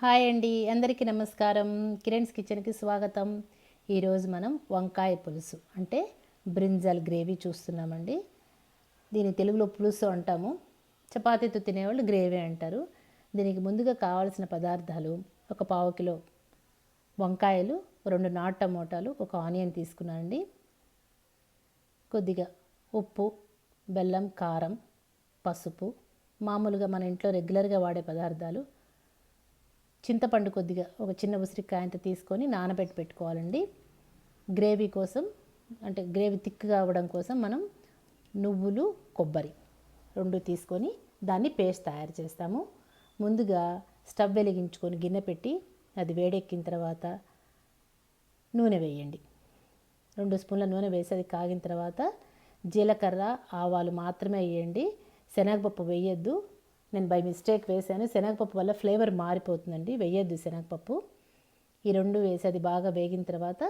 Hi అండి, అందరికీ నమస్కారం. కిరణ్స్ కిచెన్కి స్వాగతం. ఈరోజు మనం వంకాయ పులుసు అంటే బ్రింజల్ గ్రేవీ చూస్తున్నామండి. దీని తెలుగులో పులుసు అంటాము, చపాతీతో తినేవాళ్ళు గ్రేవీ అంటారు. దీనికి ముందుగా కావాల్సిన పదార్థాలు: ఒక పావు కిలో వంకాయలు, 2 నాటు టమోటాలు, ఒక ఆనియన్ తీసుకున్నానండి. కొద్దిగా ఉప్పు, బెల్లం, కారం, పసుపు, మామూలుగా మన ఇంట్లో రెగ్యులర్గా వాడే పదార్థాలు. చింతపండు కొద్దిగా ఒక చిన్న ఉసిరికాయంత తీసుకొని నానబెట్టి పెట్టుకోవాలండి. గ్రేవీ కోసం అంటే గ్రేవీ థిక్గా అవ్వడం కోసం మనం నువ్వులు, కొబ్బరి 2 తీసుకొని దాన్ని పేస్ట్ తయారు చేస్తాము. ముందుగా స్టవ్ వెలిగించుకొని గిన్నె పెట్టి అది వేడెక్కిన తర్వాత నూనె వేయండి. 2 స్పూన్ల నూనె వేసి అది కాగిన తర్వాత జీలకర్ర, ఆవాలు మాత్రమే వేయండి. శనగపప్పు వేయొద్దు. నేను బై మిస్టేక్ వేసాను. శనగపప్పు వల్ల ఫ్లేవర్ మారిపోతుందండి, వేయొద్దు శనగపప్పు. ఈ 2 వేసి అది బాగా వేగిన తర్వాత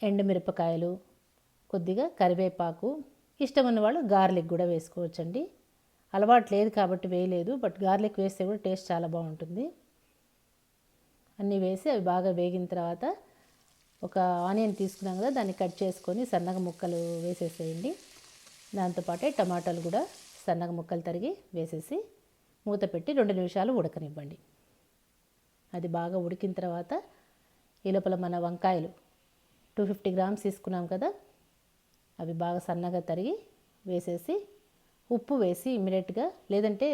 ఎండుమిరపకాయలు, కొద్దిగా కరివేపాకు, ఇష్టం ఉన్న వాళ్ళు గార్లిక్ కూడా వేసుకోవచ్చండి. అలవాటు లేదు కాబట్టి వేయలేదు, బట్ గార్లిక్ వేస్తే కూడా టేస్ట్ చాలా బాగుంటుంది. అన్నీ వేసి అవి బాగా వేగిన తర్వాత ఒక ఆనియన్ తీసుకున్నాం కదా, దాన్ని కట్ చేసుకొని సన్నగా ముక్కలు వేసేసేయండి. దాంతోపాటే టమాటాలు కూడా సన్నగా ముక్కలు తరిగి వేసేసి మూత పెట్టి 2 నిమిషాలు ఉడకనివ్వండి. అది బాగా ఉడికిన తర్వాత ఈ లోపల మన వంకాయలు 250 గ్రామ్స్ తీసుకున్నాం కదా, అవి బాగా సన్నగా తరిగి వేసేసి ఉప్పు వేసి ఇమ్మీడియట్గా, లేదంటే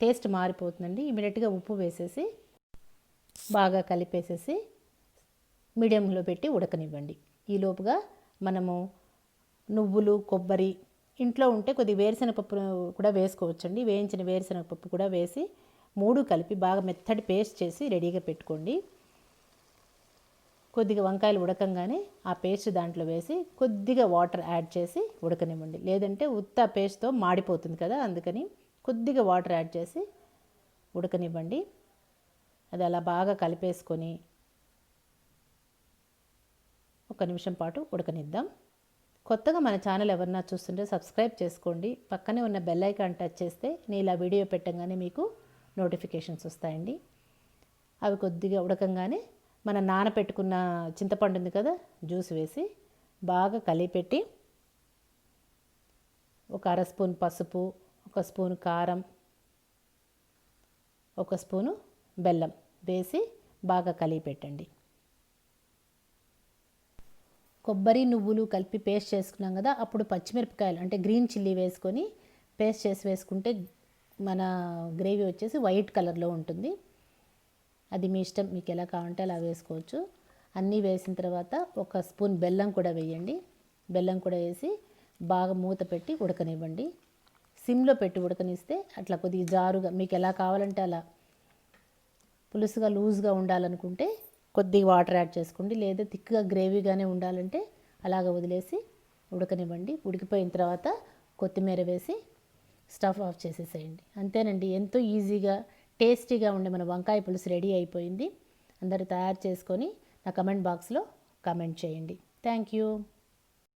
టేస్ట్ మారిపోతుందండి, ఇమ్మీడియట్గా ఉప్పు వేసేసి బాగా కలిపేసేసి మీడియంలో పెట్టి ఉడకనివ్వండి. ఈ లోపుగా మనము నువ్వులు, కొబ్బరి ఇంట్లో ఉంటే కొద్దిగా వేరుశనగపప్పు కూడా వేసుకోవచ్చండి. వేయించిన వేరుశనగపప్పు కూడా వేసి 3 కలిపి బాగా మెత్తటి పేస్ట్ చేసి రెడీగా పెట్టుకోండి. కొద్దిగా వంకాయలు ఉడకంగానే ఆ పేస్ట్ దాంట్లో వేసి కొద్దిగా వాటర్ యాడ్ చేసి ఉడకనివ్వండి. లేదంటే ఉత్త పేస్ట్తో మాడిపోతుంది కదా, అందుకని కొద్దిగా వాటర్ యాడ్ చేసి ఉడకనివ్వండి. అది అలా బాగా కలిపేసుకొని 1 నిమిషం పాటు ఉడకనిద్దాం. కొత్తగా మన ఛానల్ ఎవరన్నా చూస్తుంటే సబ్స్క్రైబ్ చేసుకోండి. పక్కనే ఉన్న బెల్ ఐకాన్ టచ్ చేస్తే నేను ఇలా వీడియో పెట్టగానే మీకు నోటిఫికేషన్స్ వస్తాయండి. అవి కొద్దిగా ఉడకంగానే మనం నానపెట్టుకున్న చింతపండు ఉంది కదా, జ్యూస్ వేసి బాగా కలిపెట్టి ఒక 1/2 స్పూన్ పసుపు, 1 స్పూన్ కారం, 1 స్పూను బెల్లం వేసి బాగా కలిపెట్టండి. కొబ్బరి, నువ్వులు కలిపి పేస్ట్ చేసుకున్నాం కదా, అప్పుడు పచ్చిమిరపకాయలు అంటే గ్రీన్ చిల్లీ వేసుకొని పేస్ట్ చేసి వేసుకుంటే మన గ్రేవీ వచ్చేసి వైట్ కలర్లో ఉంటుంది. అది మీ ఇష్టం, మీకు ఎలా కావాలంటే అలా వేసుకోవచ్చు. అన్నీ వేసిన తర్వాత 1 స్పూన్ బెల్లం కూడా వేయండి. బెల్లం కూడా వేసి బాగా మూత పెట్టి ఉడకనివ్వండి. సిమ్లో పెట్టి ఉడకనిస్తే అట్లా కొద్దిగా జారుగా మీకు ఎలా కావాలంటే అలా, పులుసుగా లూజ్గా ఉండాలనుకుంటే కొద్దిగా వాటర్ యాడ్ చేసుకోండి, లేదా థిక్గా గ్రేవీగానే ఉండాలంటే అలాగ వదిలేసి ఉడకనివ్వండి. ఉడికిపోయిన తర్వాత కొత్తిమీర వేసి స్టవ్ ఆఫ్ చేసేసేయండి. అంతేనండి, ఎంతో ఈజీగా టేస్టీగా ఉండే మన వంకాయ పులుసు రెడీ అయిపోయింది. అందరూ తయారు చేసుకొని నా కమెంట్ బాక్స్లో కామెంట్ చేయండి. Thank you.